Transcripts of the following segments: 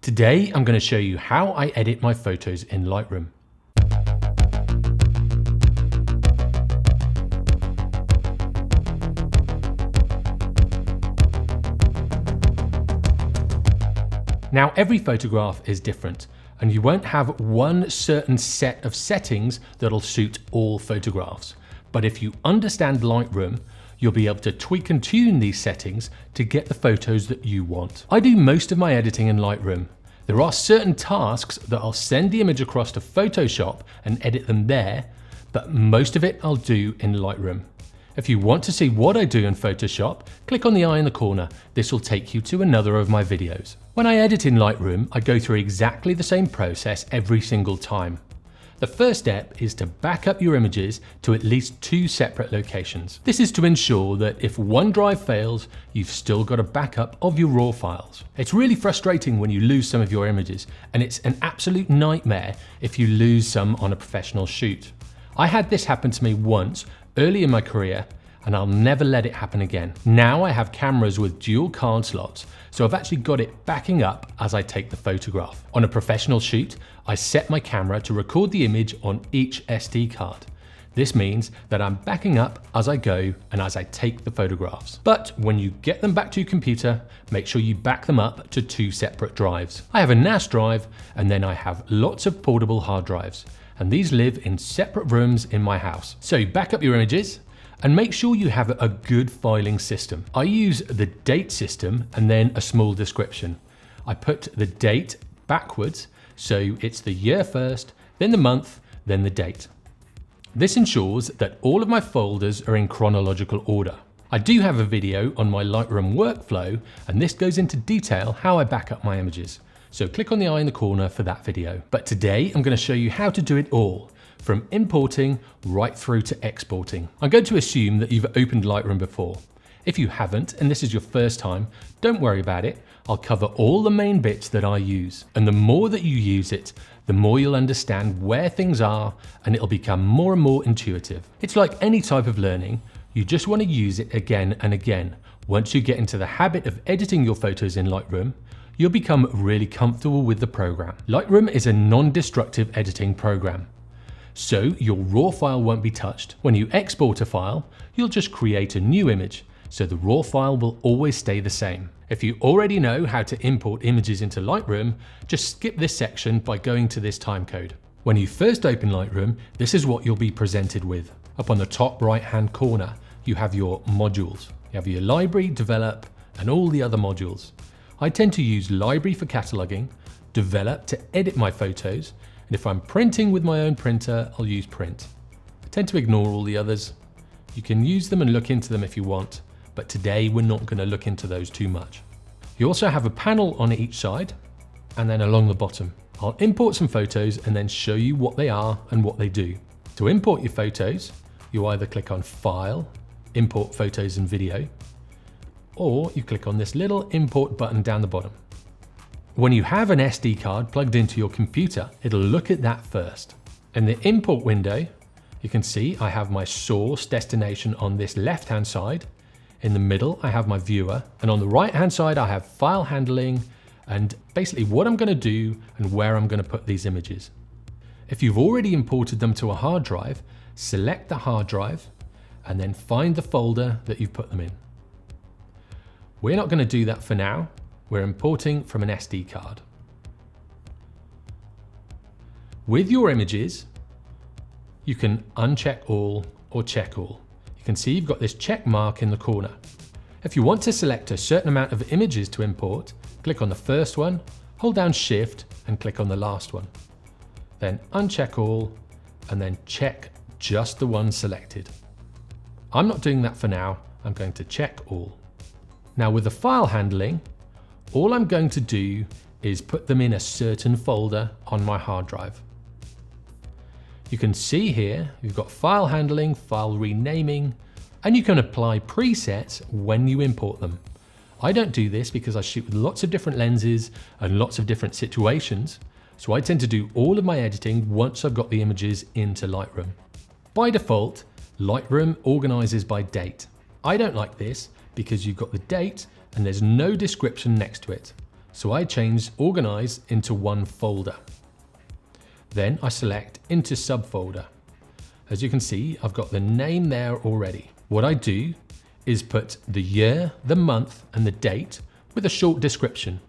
Today, I'm going to show you how I edit my photos in Lightroom. Now, every photograph is different, and you won't have one certain set of settings that'll suit all photographs. But if you understand Lightroom, you'll be able to tweak and tune these settings to get the photos that you want. I do most of my editing in Lightroom. There are certain tasks that I'll send the image across to Photoshop and edit them there, but most of it I'll do in Lightroom. If you want to see what I do in Photoshop, click on the eye in the corner. This will take you to another of my videos. When I edit in Lightroom, I go through exactly the same process every single time. The first step is to back up your images to at least 2 separate locations. This is to ensure that if one drive fails, you've still got a backup of your raw files. It's really frustrating when you lose some of your images, and it's an absolute nightmare if you lose some on a professional shoot. I had this happen to me once early in my career, and I'll never let it happen again. Now I have cameras with dual card slots, so I've actually got it backing up as I take the photograph. On a professional shoot, I set my camera to record the image on each SD card. This means that I'm backing up as I go and as I take the photographs. But when you get them back to your computer, make sure you back them up to 2 separate drives. I have a NAS drive, and then I have lots of portable hard drives, and these live in separate rooms in my house. So back up your images, and make sure you have a good filing system. I use the date system and then a small description. I put the date backwards, so it's the year first, then the month, then the date. This ensures that all of my folders are in chronological order. I do have a video on my Lightroom workflow, and this goes into detail how I back up my images. So click on the eye in the corner for that video. But today I'm going to show you how to do it all, from importing right through to exporting. I'm going to assume that you've opened Lightroom before. If you haven't, and this is your first time, don't worry about it. I'll cover all the main bits that I use. And the more that you use it, the more you'll understand where things are, and it'll become more and more intuitive. It's like any type of learning. You just want to use it again and again. Once you get into the habit of editing your photos in Lightroom, you'll become really comfortable with the program. Lightroom is a non-destructive editing program, so your raw file won't be touched. When you export a file, you'll just create a new image, so the raw file will always stay the same. If you already know how to import images into Lightroom, just skip this section by going to this timecode. When you first open Lightroom, this is what you'll be presented with. Up on the top right-hand corner, you have your modules. You have your library, develop, and all the other modules. I tend to use library for cataloging, develop to edit my photos, and if I'm printing with my own printer, I'll use print. I tend to ignore all the others. You can use them and look into them if you want, but today we're not going to look into those too much. You also have a panel on each side and then along the bottom. I'll import some photos and then show you what they are and what they do. To import your photos, you either click on File, Import Photos and Video, or you click on this little import button down the bottom. When you have an SD card plugged into your computer, it'll look at that first. In the import window, you can see I have my source destination on this left-hand side. In the middle, I have my viewer, and on the right-hand side, I have file handling and basically what I'm going to do and where I'm going to put these images. If you've already imported them to a hard drive, select the hard drive and then find the folder that you've put them in. We're not going to do that for now. We're importing from an SD card. With your images, you can uncheck all or check all. You can see you've got this check mark in the corner. If you want to select a certain amount of images to import, click on the first one, hold down Shift and click on the last one. Then uncheck all and then check just the one selected. I'm not doing that for now. I'm going to check all. Now with the file handling, all I'm going to do is put them in a certain folder on my hard drive. You can see here, you've got file handling, file renaming, and you can apply presets when you import them. I don't do this because I shoot with lots of different lenses and lots of different situations, so I tend to do all of my editing once I've got the images into Lightroom. By default, Lightroom organizes by date. I don't like this because you've got the date and there's no description next to it. So I change Organize into one folder. Then I select into subfolder. As you can see, I've got the name there already. What I do is put the year, the month, and the date with a short description.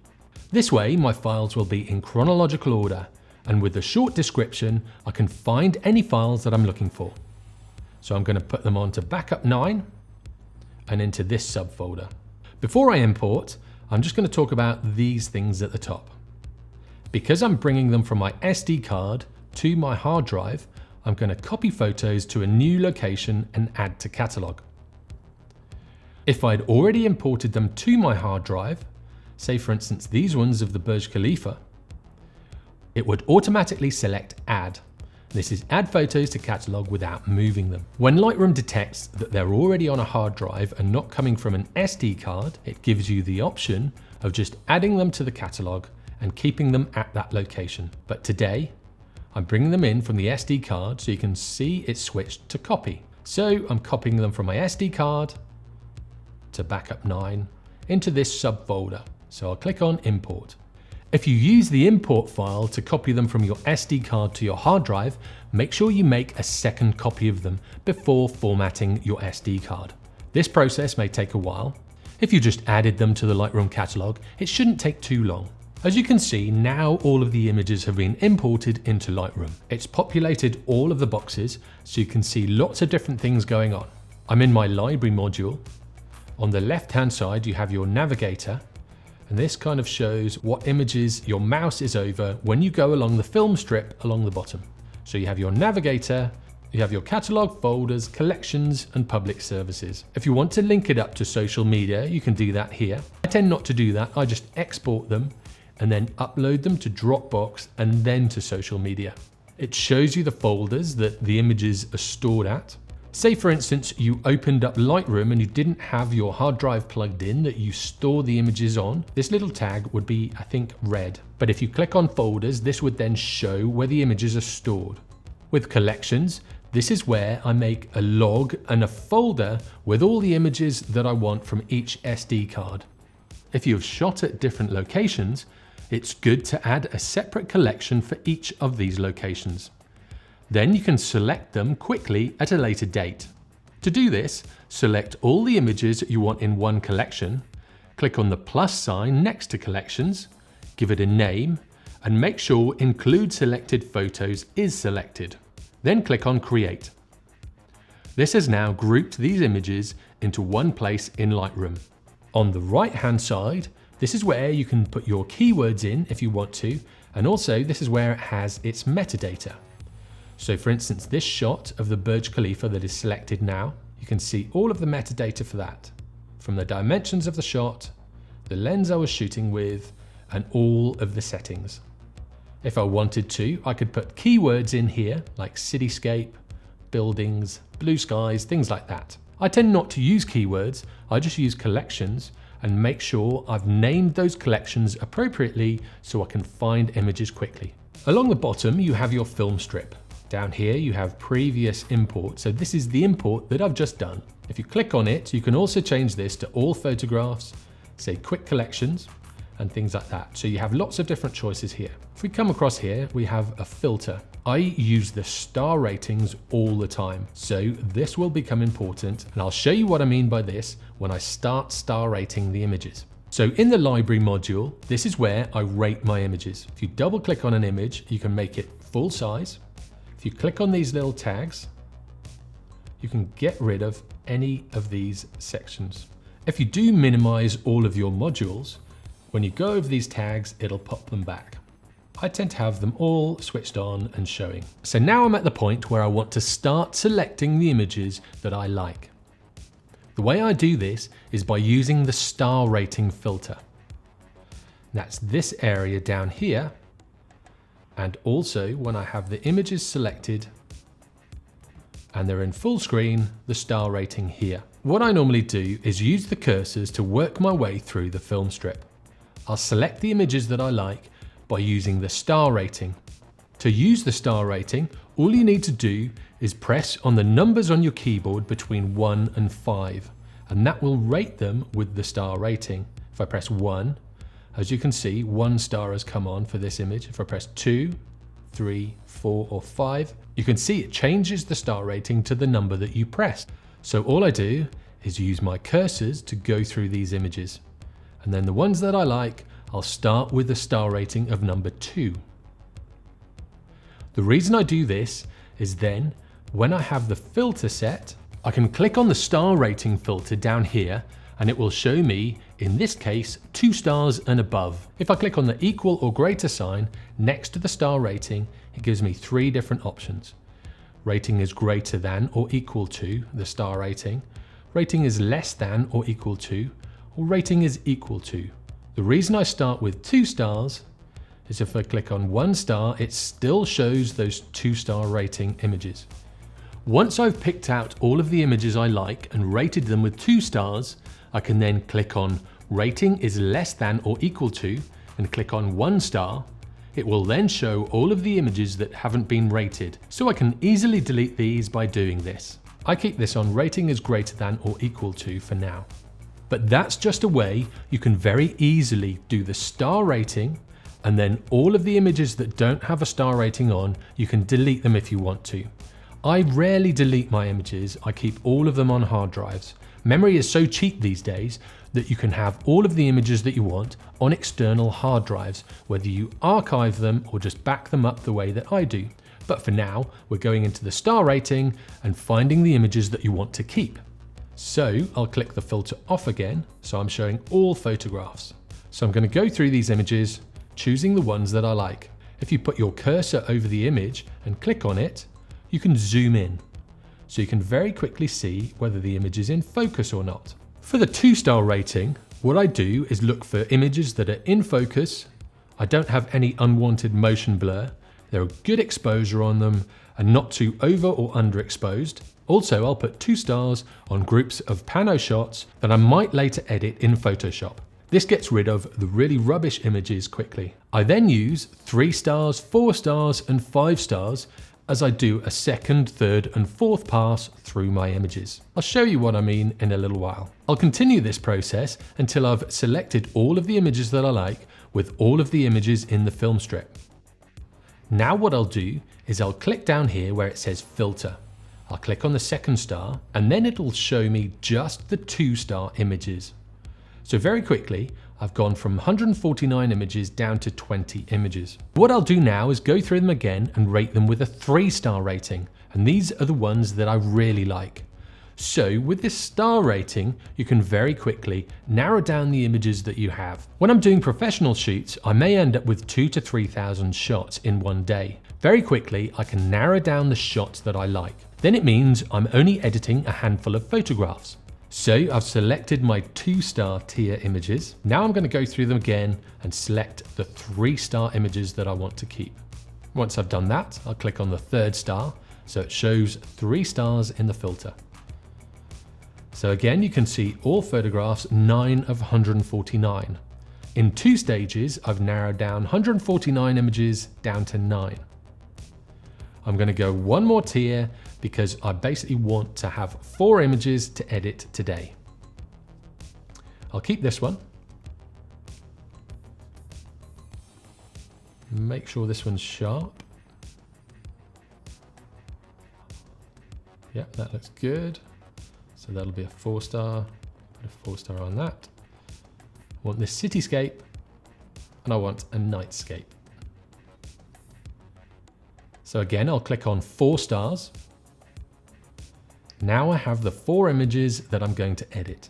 This way, my files will be in chronological order, and with the short description, I can find any files that I'm looking for. So I'm going to put them onto backup 9 and into this subfolder. Before I import, I'm just going to talk about these things at the top. Because I'm bringing them from my SD card to my hard drive, I'm going to copy photos to a new location and add to catalog. If I'd already imported them to my hard drive, say for instance these ones of the Burj Khalifa, it would automatically select Add. This is Add Photos to Catalog without moving them. When Lightroom detects that they're already on a hard drive and not coming from an SD card, it gives you the option of just adding them to the catalog and keeping them at that location. But today, I'm bringing them in from the SD card so you can see it's switched to copy. So I'm copying them from my SD card to backup 9 into this subfolder. So I'll click on Import. If you use the import file to copy them from your SD card to your hard drive, make sure you make a second copy of them before formatting your SD card. This process may take a while. If you just added them to the Lightroom catalog, it shouldn't take too long. As you can see, now all of the images have been imported into Lightroom. It's populated all of the boxes, so you can see lots of different things going on. I'm in my library module. On the left-hand side, you have your navigator, and this kind of shows what images your mouse is over when you go along the film strip along the bottom. So you have your navigator, you have your catalog, folders, collections, and public services. If you want to link it up to social media, you can do that here. I tend not to do that. I just export them and then upload them to Dropbox and then to social media. It shows you the folders that the images are stored at. Say for instance, you opened up Lightroom and you didn't have your hard drive plugged in that you store the images on. This little tag would be, I think, red. But if you click on folders, this would then show where the images are stored. With collections, this is where I make a log and a folder with all the images that I want from each SD card. If you've shot at different locations, it's good to add a separate collection for each of these locations. Then you can select them quickly at a later date. To do this, select all the images you want in one collection, click on the plus sign next to collections, give it a name, and make sure Include Selected Photos is selected. Then click on Create. This has now grouped these images into one place in Lightroom. On the right-hand side, this is where you can put your keywords in if you want to, and also this is where it has its metadata. So for instance, this shot of the Burj Khalifa that is selected now, you can see all of the metadata for that, from the dimensions of the shot, the lens I was shooting with, and all of the settings. If I wanted to, I could put keywords in here, like cityscape, buildings, blue skies, things like that. I tend not to use keywords, I just use collections and make sure I've named those collections appropriately so I can find images quickly. Along the bottom, you have your film strip. Down here you have previous import, so this is the import that I've just done. If you click on it, you can also change this to all photographs, say quick collections, and things like that. So you have lots of different choices here. If we come across here, we have a filter. I use the star ratings all the time, so this will become important, and I'll show you what I mean by this when I start star rating the images. So in the library module, this is where I rate my images. If you double click on an image, you can make it full size. If you click on these little tags, you can get rid of any of these sections. If you do minimize all of your modules, when you go over these tags, it'll pop them back. I tend to have them all switched on and showing. So now I'm at the point where I want to start selecting the images that I like. The way I do this is by using the star rating filter. That's this area down here. And also when I have the images selected and they're in full screen, the star rating here. What I normally do is use the cursors to work my way through the film strip. I'll select the images that I like by using the star rating. To use the star rating, all you need to do is press on the numbers on your keyboard between 1 and 5, and that will rate them with the star rating. If I press 1, As you can see, 1 star has come on for this image. If I press 2, 3, 4, or 5, you can see it changes the star rating to the number that you pressed. So all I do is use my cursors to go through these images. And then the ones that I like, I'll start with a star rating of number 2. The reason I do this is then, when I have the filter set, I can click on the star rating filter down here and it will show me, in this case, 2 stars and above. If I click on the equal or greater sign next to the star rating, it gives me 3 different options. Rating is greater than or equal to the star rating. Rating is less than or equal to, or rating is equal to. The reason I start with 2 stars is if I click on 1 star, it still shows those 2-star rating images. Once I've picked out all of the images I like and rated them with 2 stars, I can then click on rating is less than or equal to and click on 1 star. It will then show all of the images that haven't been rated, so I can easily delete these by doing this. I keep this on rating is greater than or equal to for now. But that's just a way you can very easily do the star rating, and then all of the images that don't have a star rating on, you can delete them if you want to. I rarely delete my images, I keep all of them on hard drives. Memory is so cheap these days that you can have all of the images that you want on external hard drives, whether you archive them or just back them up the way that I do. But for now, we're going into the star rating and finding the images that you want to keep. So I'll click the filter off again, so I'm showing all photographs. So I'm going to go through these images, choosing the ones that I like. If you put your cursor over the image and click on it, you can zoom in. So you can very quickly see whether the image is in focus or not. For the 2-star rating, what I do is look for images that are in focus, I don't have any unwanted motion blur, there are good exposure on them, and not too over or underexposed. Also, I'll put 2 stars on groups of pano shots that I might later edit in Photoshop. This gets rid of the really rubbish images quickly. I then use 3 stars, 4 stars, and 5 stars as I do a 2nd, 3rd, and 4th pass through my images. I'll show you what I mean in a little while. I'll continue this process until I've selected all of the images that I like with all of the images in the film strip. Now what I'll do is I'll click down here where it says filter. I'll click on the 2nd star and then it'll show me just the 2-star images. So very quickly, I've gone from 149 images down to 20 images. What I'll do now is go through them again and rate them with a 3-star rating. And these are the ones that I really like. So with this star rating, you can very quickly narrow down the images that you have. When I'm doing professional shoots, I may end up with 2,000 to 3,000 shots in one day. Very quickly, I can narrow down the shots that I like. Then it means I'm only editing a handful of photographs. So I've selected my 2-star tier images. Now I'm going to go through them again and select the 3-star images that I want to keep. Once I've done that, I'll click on the 3rd star, so it shows 3 stars in the filter. So again, you can see all photographs, 9 of 149. In 2 stages, I've narrowed down 149 images down to 9. I'm going to go one more tier because I basically want to have 4 images to edit today. I'll keep this one. Make sure this one's sharp. Yep, that looks good. So that'll be a 4-star, put a 4-star on that. I want this cityscape and I want a nightscape. So again, I'll click on 4 stars. Now I have the 4 images that I'm going to edit.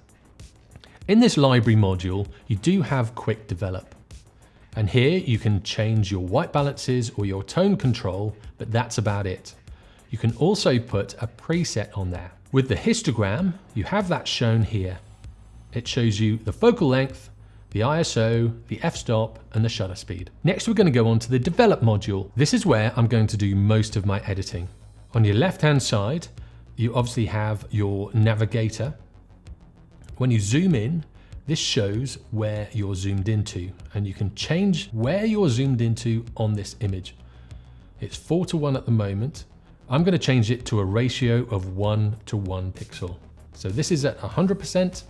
In this library module, you do have quick develop. And here you can change your white balances or your tone control, but that's about it. You can also put a preset on there. With the histogram, you have that shown here. It shows you the focal length, the ISO, the f-stop, and the shutter speed. Next, we're going to go on to the develop module. This is where I'm going to do most of my editing. On your left-hand side, you obviously have your navigator. When you zoom in, this shows where you're zoomed into, and you can change where you're zoomed into on this image. It's 4:1 at the moment. I'm going to change it to a ratio of 1:1 pixel. So this is at 100%,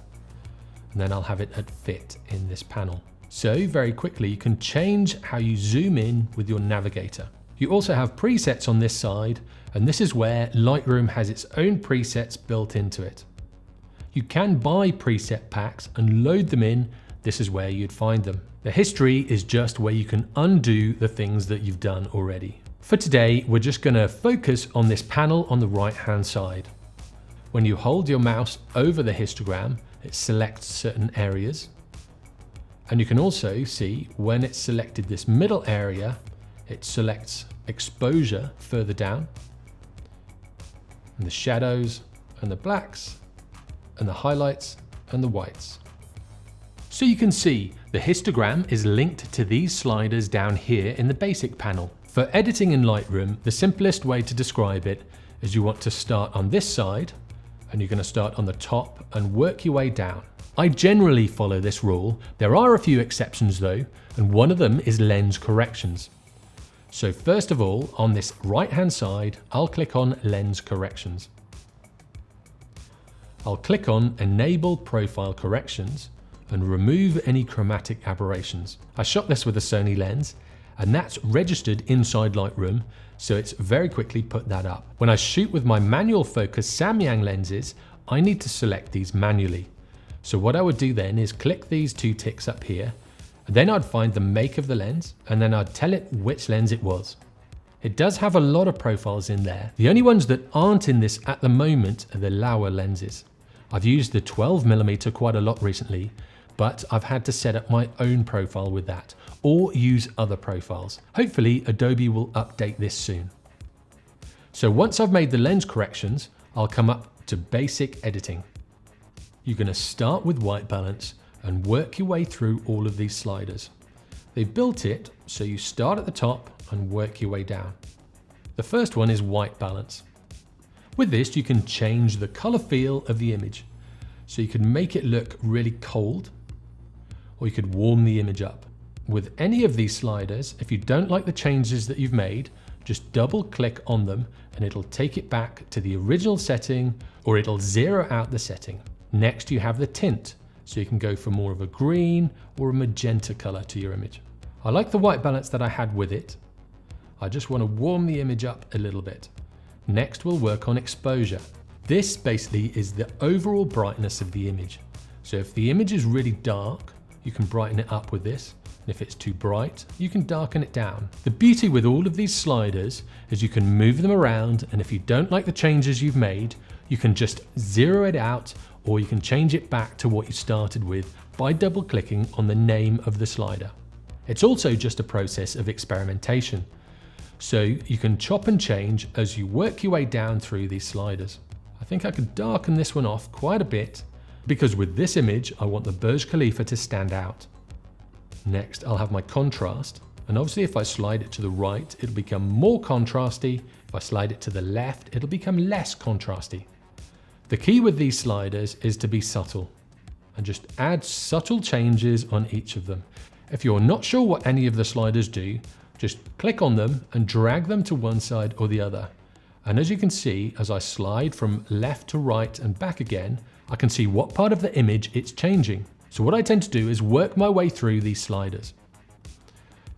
and then I'll have it at fit in this panel. So very quickly you can change how you zoom in with your navigator. You also have presets on this side, and this is where Lightroom has its own presets built into it. You can buy preset packs and load them in. This is where you'd find them. The history is just where you can undo the things that you've done already. For today, we're just going to focus on this panel on the right hand side. When you hold your mouse over the histogram, it selects certain areas. And you can also see when it's selected this middle area, it selects exposure further down, and the shadows and the blacks and the highlights and the whites. So you can see the histogram is linked to these sliders down here in the basic panel. For editing in Lightroom, the simplest way to describe it is you want to start on this side, and you're going to start on the top and work your way down. I generally follow this rule. There are a few exceptions though, and one of them is lens corrections. So first of all, on this right hand side, I'll click on lens corrections. I'll click on enable profile corrections and remove any chromatic aberrations. I shot this with a Sony lens, and that's registered inside Lightroom, so it's very quickly put that up. When I shoot with my manual focus Samyang lenses, I need to select these manually. So what I would do then is click these two ticks up here, and then I'd find the make of the lens, and then I'd tell it which lens it was. It does have a lot of profiles in there. The only ones that aren't in this at the moment are the Laowa lenses. I've used the 12mm quite a lot recently, but I've had to set up my own profile with that, or use other profiles. Hopefully Adobe will update this soon. So once I've made the lens corrections, I'll come up to basic editing. You're going to start with white balance and work your way through all of these sliders. They've built it so you start at the top and work your way down. The first one is white balance. With this, you can change the color feel of the image. So you can make it look really cold, or you could warm the image up. With any of these sliders, if you don't like the changes that you've made, just double click on them and it'll take it back to the original setting, or it'll zero out the setting. Next, you have the tint. So you can go for more of a green or a magenta color to your image. I like the white balance that I had with it. I just want to warm the image up a little bit. Next, we'll work on exposure. This basically is the overall brightness of the image. So if the image is really dark, you can brighten it up with this. And if it's too bright, you can darken it down. The beauty with all of these sliders is you can move them around, and if you don't like the changes you've made, you can just zero it out, or you can change it back to what you started with by double clicking on the name of the slider. It's also just a process of experimentation. So you can chop and change as you work your way down through these sliders. I think I could darken this one off quite a bit, because with this image, I want the Burj Khalifa to stand out. Next, I'll have my contrast. And obviously if I slide it to the right, it'll become more contrasty. If I slide it to the left, it'll become less contrasty. The key with these sliders is to be subtle and just add subtle changes on each of them. If you're not sure what any of the sliders do, just click on them and drag them to one side or the other. And as you can see, as I slide from left to right and back again, I can see what part of the image it's changing. So what I tend to do is work my way through these sliders.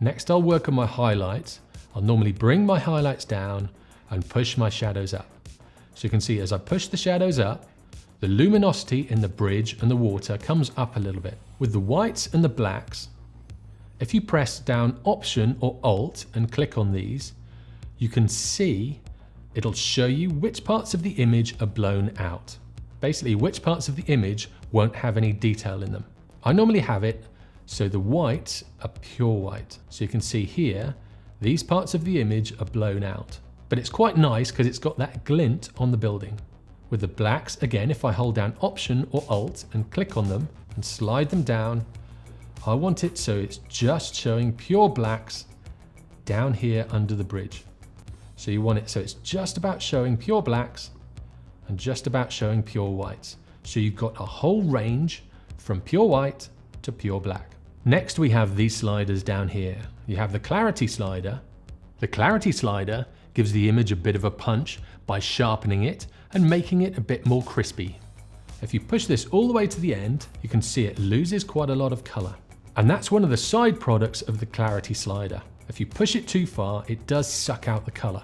Next, I'll work on my highlights. I'll normally bring my highlights down and push my shadows up. So you can see as I push the shadows up, the luminosity in the bridge and the water comes up a little bit. With the whites and the blacks, if you press down Option or Alt and click on these, you can see it'll show you which parts of the image are blown out. Basically, which parts of the image won't have any detail in them. I normally have it so the whites are pure white. So you can see here, these parts of the image are blown out. But it's quite nice because it's got that glint on the building. With the blacks, again, if I hold down Option or Alt and click on them and slide them down, I want it so it's just showing pure blacks down here under the bridge. So you want it so it's just about showing pure blacks and just about showing pure whites. So you've got a whole range from pure white to pure black. Next, we have these sliders down here. You have the clarity slider. The clarity slider gives the image a bit of a punch by sharpening it and making it a bit more crispy. If you push this all the way to the end, you can see it loses quite a lot of color. And that's one of the side products of the clarity slider. If you push it too far, it does suck out the color.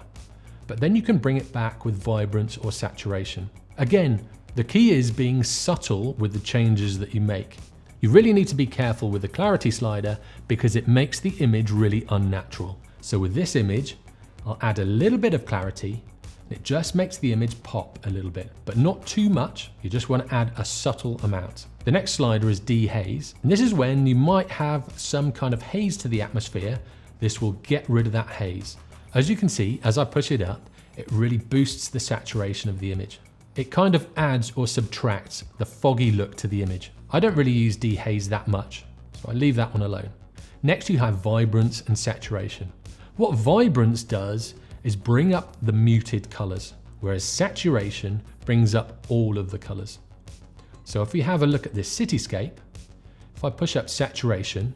But then you can bring it back with vibrance or saturation. Again, the key is being subtle with the changes that you make. You really need to be careful with the clarity slider because it makes the image really unnatural. So with this image, I'll add a little bit of clarity. It just makes the image pop a little bit, but not too much. You just want to add a subtle amount. The next slider is dehaze. And this is when you might have some kind of haze to the atmosphere. This will get rid of that haze. As you can see, as I push it up, it really boosts the saturation of the image. It kind of adds or subtracts the foggy look to the image. I don't really use dehaze that much, so I leave that one alone. Next you have vibrance and saturation. What vibrance does is bring up the muted colors, whereas saturation brings up all of the colors. So if we have a look at this cityscape, if I push up saturation,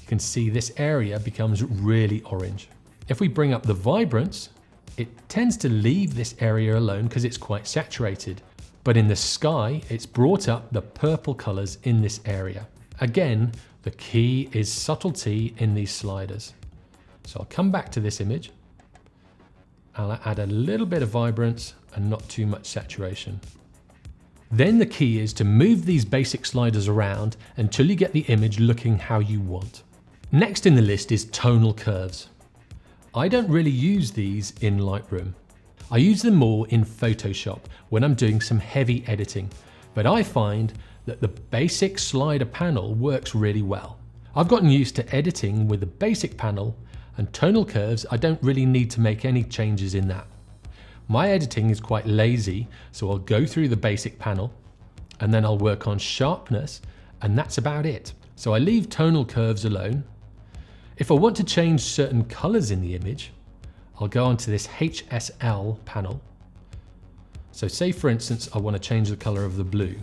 you can see this area becomes really orange. If we bring up the vibrance, it tends to leave this area alone because it's quite saturated. But in the sky, it's brought up the purple colors in this area. Again, the key is subtlety in these sliders. So I'll come back to this image. I'll add a little bit of vibrance and not too much saturation. Then the key is to move these basic sliders around until you get the image looking how you want. Next in the list is tonal curves. I don't really use these in Lightroom. I use them more in Photoshop when I'm doing some heavy editing, but I find that the basic slider panel works really well. I've gotten used to editing with the basic panel, and tonal curves, I don't really need to make any changes in that. My editing is quite lazy, so I'll go through the basic panel and then I'll work on sharpness, and that's about it. So I leave tonal curves alone. If I want to change certain colors in the image, I'll go onto this HSL panel. So say for instance, I want to change the color of the blue.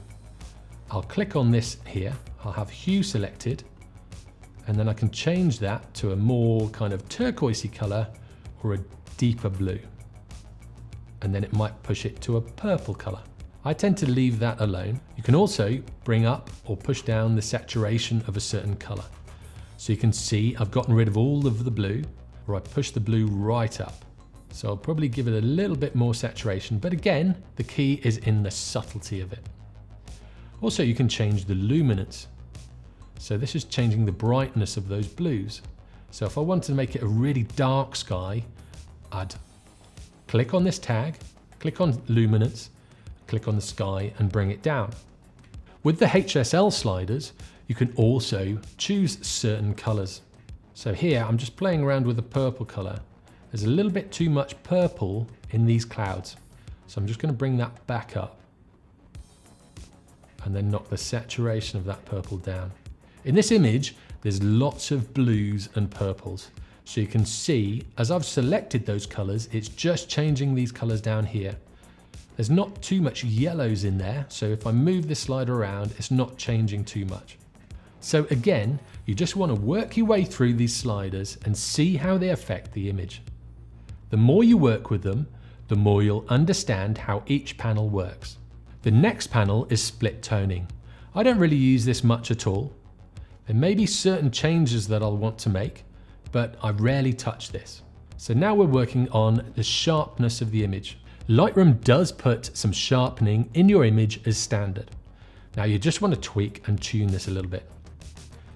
I'll click on this here, I'll have hue selected, and then I can change that to a more kind of turquoisey color or a deeper blue. And then it might push it to a purple color. I tend to leave that alone. You can also bring up or push down the saturation of a certain color. So you can see I've gotten rid of all of the blue, or I push the blue right up. So I'll probably give it a little bit more saturation, but again, the key is in the subtlety of it. Also, you can change the luminance. So this is changing the brightness of those blues. So if I wanted to make it a really dark sky, I'd click on this tag, click on luminance, click on the sky and bring it down. With the HSL sliders, you can also choose certain colors. So here I'm just playing around with the purple color. There's a little bit too much purple in these clouds. So I'm just going to bring that back up and then knock the saturation of that purple down. In this image, there's lots of blues and purples. So you can see, as I've selected those colors, it's just changing these colors down here. There's not too much yellows in there, so if I move this slider around, it's not changing too much. So again, you just want to work your way through these sliders and see how they affect the image. The more you work with them, the more you'll understand how each panel works. The next panel is split toning. I don't really use this much at all. There may be certain changes that I'll want to make, but I rarely touch this. So now we're working on the sharpness of the image. Lightroom does put some sharpening in your image as standard. Now you just want to tweak and tune this a little bit.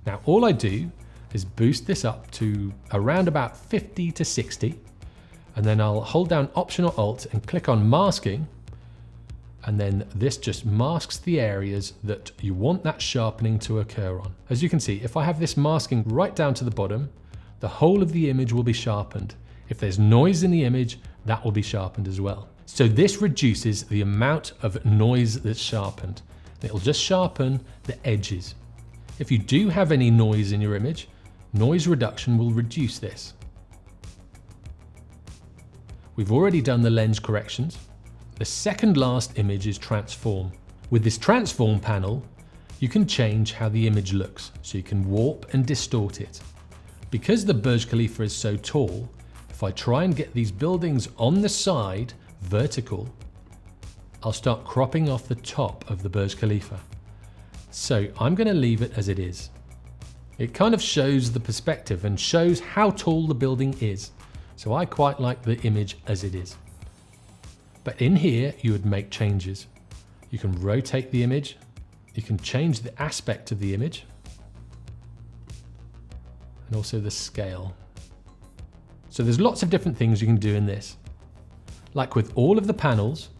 Now all I do is boost this up to around about 50 to 60, and then I'll hold down Option or Alt and click on masking, and then this just masks the areas that you want that sharpening to occur on. As you can see, if I have this masking right down to the bottom, the whole of the image will be sharpened. If there's noise in the image, that will be sharpened as well. So this reduces the amount of noise that's sharpened. It'll just sharpen the edges. If you do have any noise in your image, noise reduction will reduce this. We've already done the lens corrections. The second last image is transform. With this transform panel, you can change how the image looks, so you can warp and distort it. Because the Burj Khalifa is so tall, if I try and get these buildings on the side vertical, I'll start cropping off the top of the Burj Khalifa. So I'm going to leave it as it is. It kind of shows the perspective and shows how tall the building is. So I quite like the image as it is. But in here, you would make changes. You can rotate the image. You can change the aspect of the image. And also the scale. So there's lots of different things you can do in this. Like with all of the panels,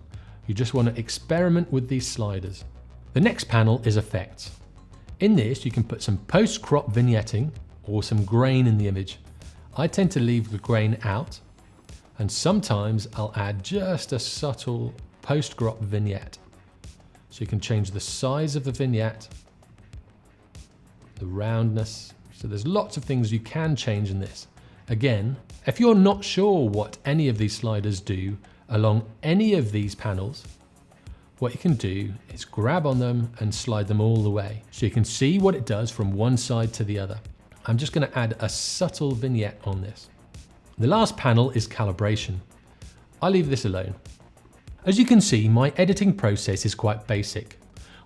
you just want to experiment with these sliders. The next panel is effects. In this, you can put some post-crop vignetting or some grain in the image. I tend to leave the grain out, and sometimes I'll add just a subtle post-crop vignette. So you can change the size of the vignette, the roundness. So there's lots of things you can change in this. Again, if you're not sure what any of these sliders do along any of these panels, what you can do is grab on them and slide them all the way. So you can see what it does from one side to the other. I'm just going to add a subtle vignette on this. The last panel is calibration. I leave this alone. As you can see, my editing process is quite basic.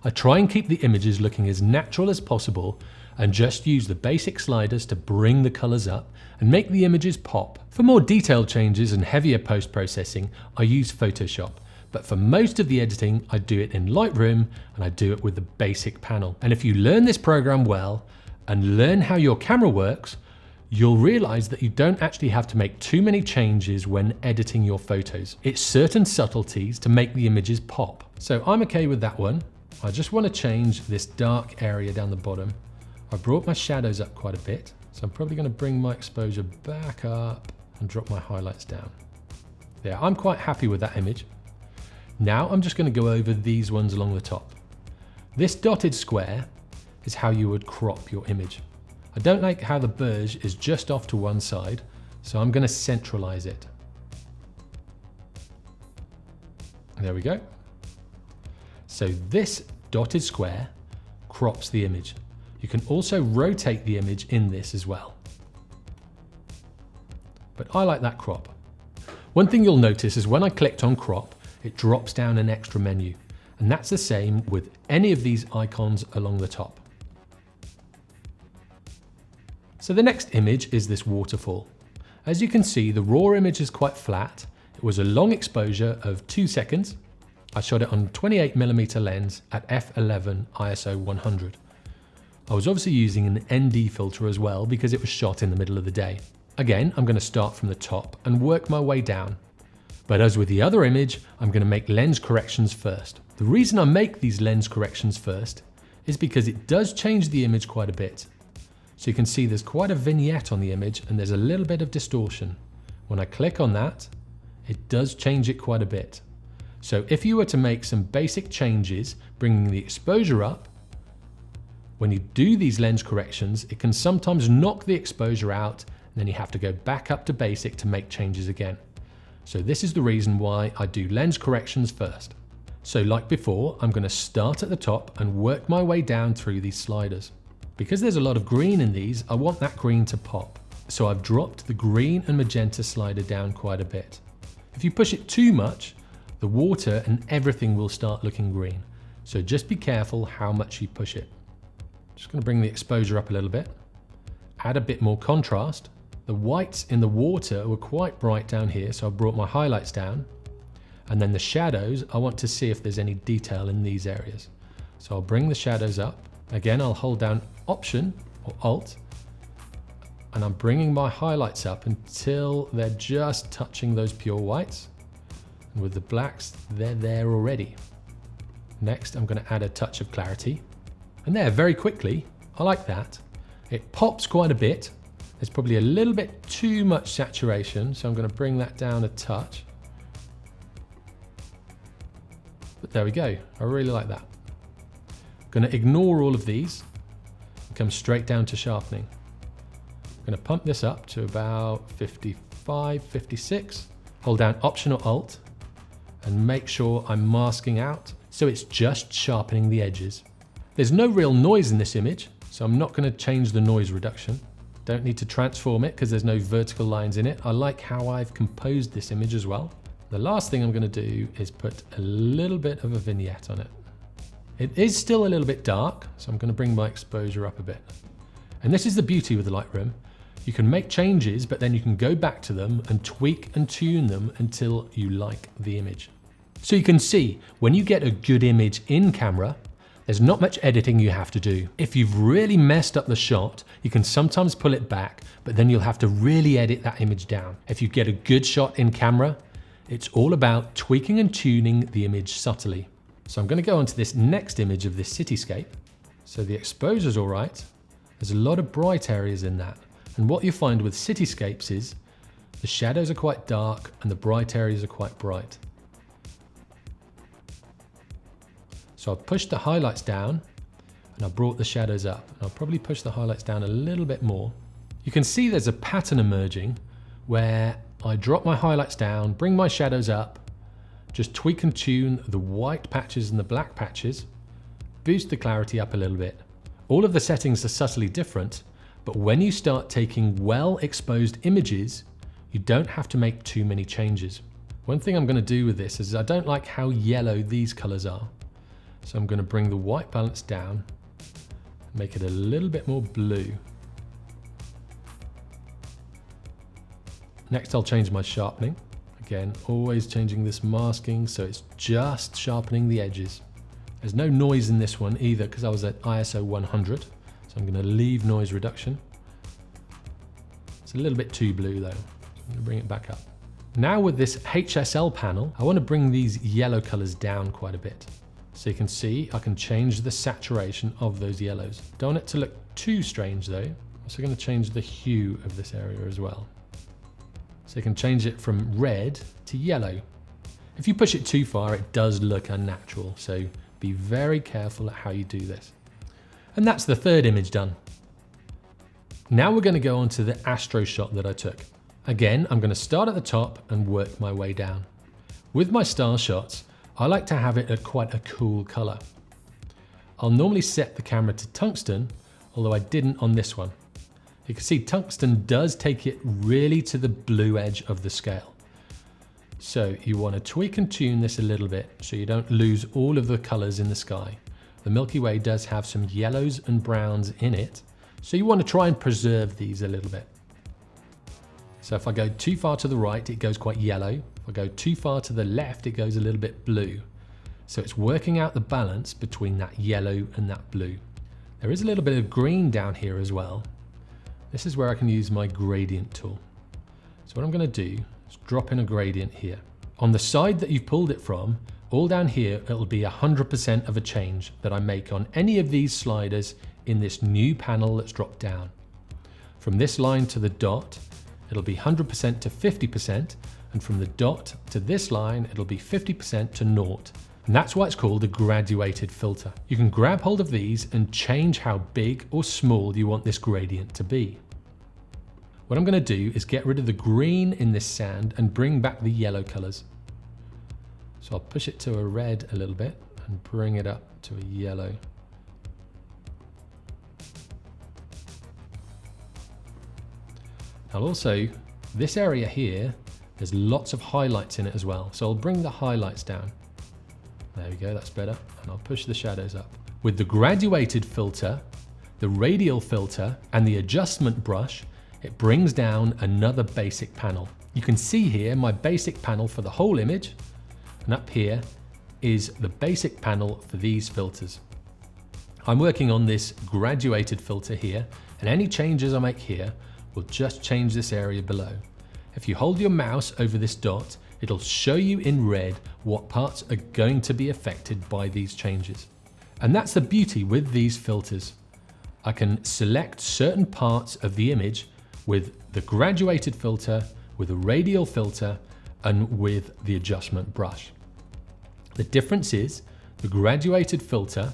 I try and keep the images looking as natural as possible and just use the basic sliders to bring the colors up and make the images pop. For more detailed changes and heavier post-processing, I use Photoshop. But for most of the editing, I do it in Lightroom and I do it with the basic panel. And if you learn this program well and learn how your camera works, you'll realize that you don't actually have to make too many changes when editing your photos. It's certain subtleties to make the images pop. So I'm okay with that one. I just want to change this dark area down the bottom. I brought my shadows up quite a bit, so I'm probably going to bring my exposure back up and drop my highlights down. Yeah, I'm quite happy with that image. Now I'm just going to go over these ones along the top. This dotted square is how you would crop your image. I don't like how the burge is just off to one side, so I'm going to centralize it. There we go. So this dotted square crops the image. You can also rotate the image in this as well. But I like that crop. One thing you'll notice is when I clicked on crop, it drops down an extra menu. And that's the same with any of these icons along the top. So the next image is this waterfall. As you can see, the raw image is quite flat. It was a long exposure of 2 seconds. I shot it on 28mm lens at f11 ISO 100. I was obviously using an ND filter as well because it was shot in the middle of the day. Again, I'm going to start from the top and work my way down. But as with the other image, I'm going to make lens corrections first. The reason I make these lens corrections first is because it does change the image quite a bit. So you can see there's quite a vignette on the image and there's a little bit of distortion. When I click on that, it does change it quite a bit. So if you were to make some basic changes, bringing the exposure up, when you do these lens corrections, it can sometimes knock the exposure out and then you have to go back up to basic to make changes again. So this is the reason why I do lens corrections first. So like before, I'm going to start at the top and work my way down through these sliders. Because there's a lot of green in these, I want that green to pop. So I've dropped the green and magenta slider down quite a bit. If you push it too much, the water and everything will start looking green. So just be careful how much you push it. Just going to bring the exposure up a little bit, add a bit more contrast. The whites in the water were quite bright down here, so I brought my highlights down. And then the shadows, I want to see if there's any detail in these areas. So I'll bring the shadows up. Again, I'll hold down Option or Alt, and I'm bringing my highlights up until they're just touching those pure whites. And with the blacks, they're there already. Next, I'm going to add a touch of clarity. And there, very quickly, I like that. It pops quite a bit. There's probably a little bit too much saturation, so I'm going to bring that down a touch. But there we go. I really like that. I'm going to ignore all of these and come straight down to sharpening. I'm going to pump this up to about 55, 56. Hold down Option or Alt and make sure I'm masking out so it's just sharpening the edges. There's no real noise in this image, so I'm not going to change the noise reduction. Don't need to transform it because there's no vertical lines in it. I like how I've composed this image as well. The last thing I'm going to do is put a little bit of a vignette on it. It is still a little bit dark, so I'm going to bring my exposure up a bit. And this is the beauty with the Lightroom. You can make changes, but then you can go back to them and tweak and tune them until you like the image. So you can see, when you get a good image in camera, there's not much editing you have to do. If you've really messed up the shot, you can sometimes pull it back, but then you'll have to really edit that image down. If you get a good shot in camera, it's all about tweaking and tuning the image subtly. So I'm going to go on to this next image of this cityscape. So the exposure's all right. There's a lot of bright areas in that. And what you find with cityscapes is the shadows are quite dark and the bright areas are quite bright. So I've pushed the highlights down and I've brought the shadows up. And I'll probably push the highlights down a little bit more. You can see there's a pattern emerging where I drop my highlights down, bring my shadows up, just tweak and tune the white patches and the black patches, boost the clarity up a little bit. All of the settings are subtly different, but when you start taking well exposed images, you don't have to make too many changes. One thing I'm going to do with this is I don't like how yellow these colors are. So I'm going to bring the white balance down, make it a little bit more blue. Next I'll change my sharpening. Again, always changing this masking so it's just sharpening the edges. There's no noise in this one either because I was at ISO 100. So I'm going to leave noise reduction. It's a little bit too blue though. I'm going to bring it back up. Now with this HSL panel, I want to bring these yellow colors down quite a bit. So you can see I can change the saturation of those yellows. Don't want it to look too strange though. I'm also going to change the hue of this area as well. So you can change it from red to yellow. If you push it too far, it does look unnatural. So be very careful at how you do this. And that's the third image done. Now we're going to go on to the astro shot that I took. Again, I'm going to start at the top and work my way down. With my star shots, I like to have it at quite a cool color. I'll normally set the camera to tungsten, although I didn't on this one. You can see tungsten does take it really to the blue edge of the scale. So you want to tweak and tune this a little bit so you don't lose all of the colors in the sky. The Milky Way does have some yellows and browns in it, so you want to try and preserve these a little bit. So if I go too far to the right, it goes quite yellow. If I go too far to the left, it goes a little bit blue. So it's working out the balance between that yellow and that blue. There is a little bit of green down here as well. This is where I can use my gradient tool. So what I'm going to do is drop in a gradient here. On the side that you've pulled it from, all down here, it'll be 100% of a change that I make on any of these sliders in this new panel that's dropped down. From this line to the dot, it'll be 100% to 50%, and from the dot to this line, it'll be 50% to 0. And that's why it's called a graduated filter. You can grab hold of these and change how big or small you want this gradient to be. What I'm going to do is get rid of the green in this sand and bring back the yellow colors. So I'll push it to a red a little bit and bring it up to a yellow. I'll also, this area here, there's lots of highlights in it as well. So I'll bring the highlights down. There we go, that's better. And I'll push the shadows up. With the graduated filter, the radial filter, and the adjustment brush, it brings down another basic panel. You can see here my basic panel for the whole image, and up here is the basic panel for these filters. I'm working on this graduated filter here, and any changes I make here will just change this area below. If you hold your mouse over this dot, it'll show you in red what parts are going to be affected by these changes. And that's the beauty with these filters. I can select certain parts of the image with the graduated filter, with a radial filter, and with the adjustment brush. The difference is the graduated filter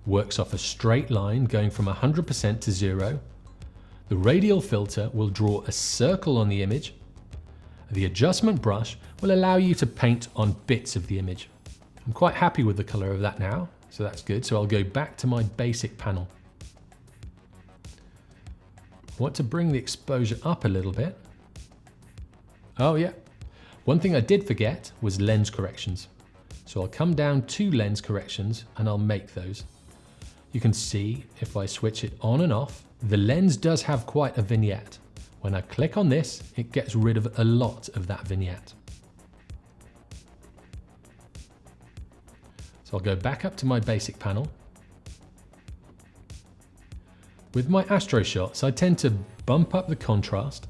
works off a straight line going from 100% to 0. The radial filter will draw a circle on the image. The adjustment brush will allow you to paint on bits of the image. I'm quite happy with the color of that now, so that's good. So I'll go back to my basic panel. I want to bring the exposure up a little bit. Oh yeah, one thing I did forget was lens corrections. So I'll come down to lens corrections and I'll make those. You can see if I switch it on and off, The lens does have quite a vignette. When I click on this, it gets rid of a lot of that vignette. So I'll go back up to my basic panel. With my astro shots, I tend to bump up the contrast.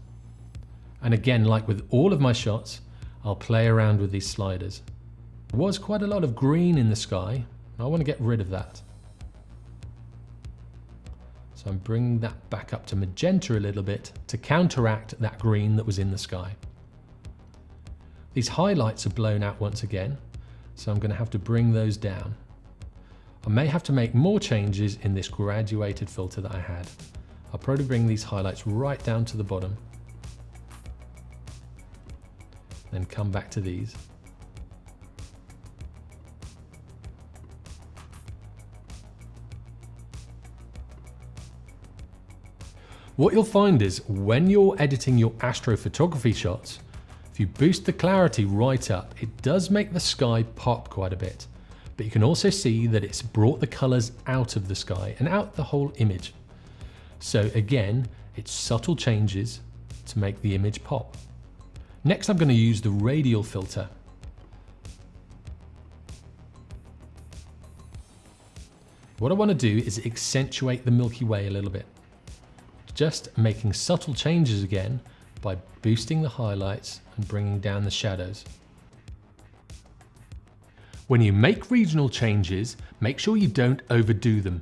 And again, like with all of my shots, I'll play around with these sliders. There was quite a lot of green in the sky. I want to get rid of that. So I'm bringing that back up to magenta a little bit to counteract that green that was in the sky. These highlights are blown out once again, so I'm going to have to bring those down. I may have to make more changes in this graduated filter that I had. I'll probably bring these highlights right down to the bottom. Then come back to these. What you'll find is when you're editing your astrophotography shots, if you boost the clarity right up, it does make the sky pop quite a bit. But you can also see that it's brought the colors out of the sky and out the whole image. So again, it's subtle changes to make the image pop. Next, I'm going to use the radial filter. What I want to do is accentuate the Milky Way a little bit. Just making subtle changes again by boosting the highlights and bringing down the shadows. When you make regional changes, make sure you don't overdo them.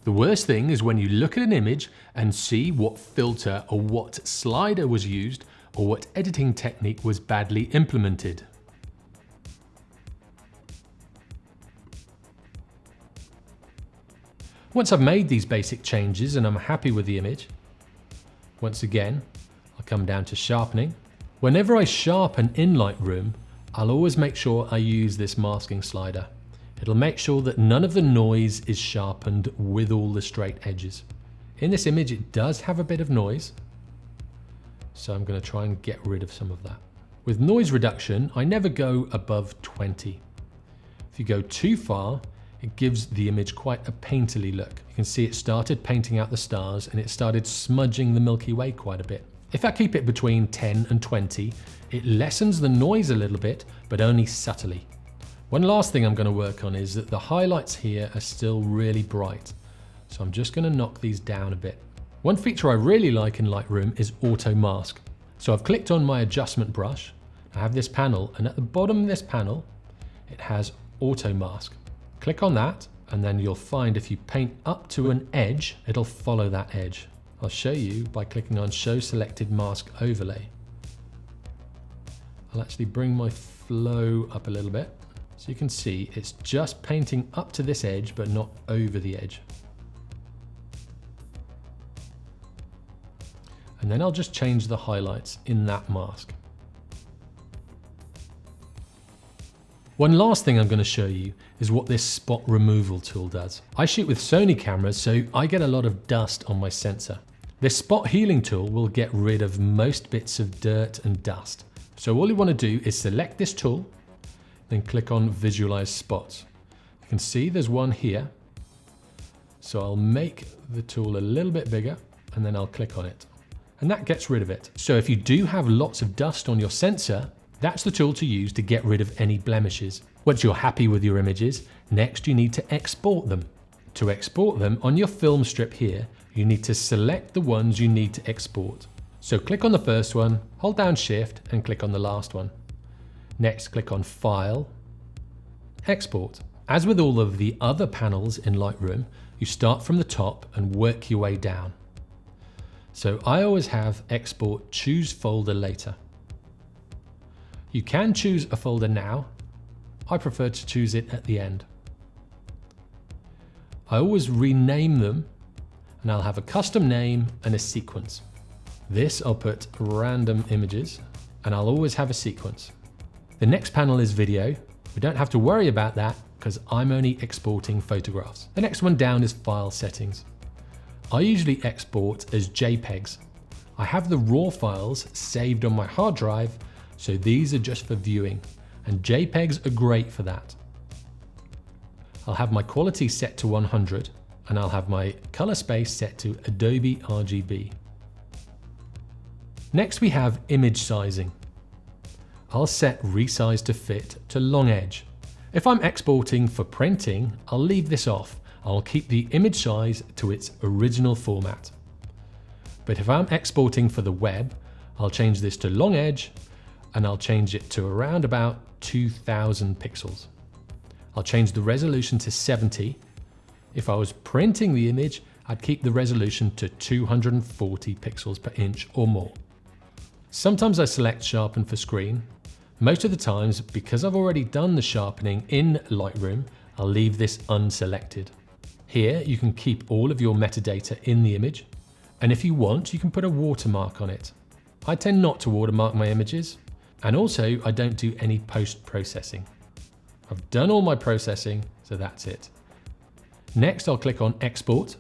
The worst thing is when you look at an image and see what filter or what slider was used or what editing technique was badly implemented. Once I've made these basic changes and I'm happy with the image, once again, I'll come down to sharpening. Whenever I sharpen in Lightroom, I'll always make sure I use this masking slider. It'll make sure that none of the noise is sharpened with all the straight edges. In this image, it does have a bit of noise, so I'm going to try and get rid of some of that. With noise reduction, I never go above 20. If you go too far, it gives the image quite a painterly look. You can see it started painting out the stars and it started smudging the Milky Way quite a bit. If I keep it between 10 and 20, it lessens the noise a little bit, but only subtly. One last thing I'm going to work on is that the highlights here are still really bright. So I'm just going to knock these down a bit. One feature I really like in Lightroom is auto mask. So I've clicked on my adjustment brush. I have this panel, and at the bottom of this panel, it has auto mask. Click on that, and then you'll find if you paint up to an edge, it'll follow that edge. I'll show you by clicking on Show Selected Mask Overlay. I'll actually bring my flow up a little bit. So you can see it's just painting up to this edge, but not over the edge. And then I'll just change the highlights in that mask. One last thing I'm going to show you is what this spot removal tool does. I shoot with Sony cameras, so I get a lot of dust on my sensor. This spot healing tool will get rid of most bits of dirt and dust. So all you want to do is select this tool, then click on Visualize Spots. You can see there's one here. So I'll make the tool a little bit bigger and then I'll click on it. And that gets rid of it. So if you do have lots of dust on your sensor, that's the tool to use to get rid of any blemishes. Once you're happy with your images, next you need to export them. To export them, on your film strip here, you need to select the ones you need to export. So click on the first one, hold down Shift and click on the last one. Next, click on File, Export. As with all of the other panels in Lightroom, you start from the top and work your way down. So I always have Export Choose Folder Later. You can choose a folder now. I prefer to choose it at the end. I always rename them and I'll have a custom name and a sequence. This I'll put random images and I'll always have a sequence. The next panel is video. We don't have to worry about that because I'm only exporting photographs. The next one down is file settings. I usually export as JPEGs. I have the raw files saved on my hard drive, so these are just for viewing, and JPEGs are great for that. I'll have my quality set to 100, and I'll have my color space set to Adobe RGB. Next we have image sizing. I'll set resize to fit to long edge. If I'm exporting for printing, I'll leave this off. I'll keep the image size to its original format. But if I'm exporting for the web, I'll change this to long edge and I'll change it to around about 2000 pixels. I'll change the resolution to 70. If I was printing the image, I'd keep the resolution to 240 pixels per inch or more. Sometimes I select sharpen for screen. Most of the times, because I've already done the sharpening in Lightroom, I'll leave this unselected. Here you can keep all of your metadata in the image, and if you want, you can put a watermark on it. I tend not to watermark my images, and also I don't do any post-processing. I've done all my processing, so that's it. Next I'll click on Export,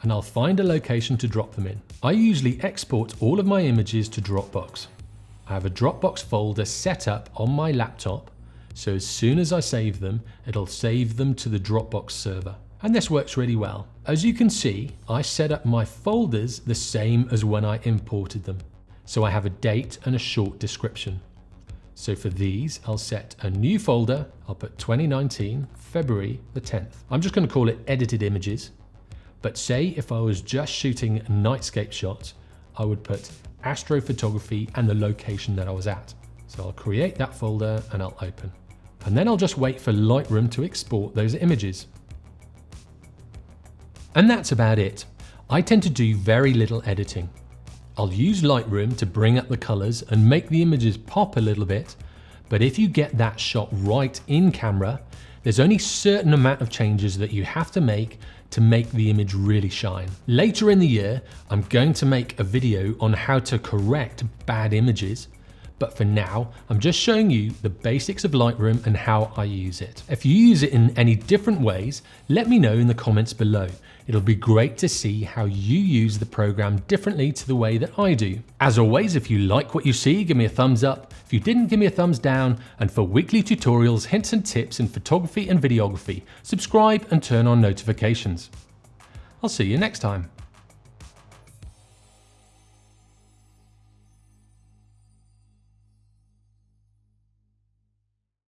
and I'll find a location to drop them in. I usually export all of my images to Dropbox. I have a Dropbox folder set up on my laptop, so as soon as I save them, it'll save them to the Dropbox server. And this works really well. As you can see, I set up my folders the same as when I imported them. So I have a date and a short description. So for these, I'll set a new folder. I'll put 2019, February the 10th. I'm just going to call it edited images. But say if I was just shooting nightscape shots, I would put astrophotography and the location that I was at. So I'll create that folder and I'll open. And then I'll just wait for Lightroom to export those images. And that's about it. I tend to do very little editing. I'll use Lightroom to bring up the colors and make the images pop a little bit. But if you get that shot right in camera, there's only a certain amount of changes that you have to make the image really shine. Later in the year, I'm going to make a video on how to correct bad images, but for now, I'm just showing you the basics of Lightroom and how I use it. If you use it in any different ways, let me know in the comments below. It'll be great to see how you use the program differently to the way that I do. As always, if you like what you see, give me a thumbs up. If you didn't, give me a thumbs down. And for weekly tutorials, hints and tips in photography and videography, subscribe and turn on notifications. I'll see you next time.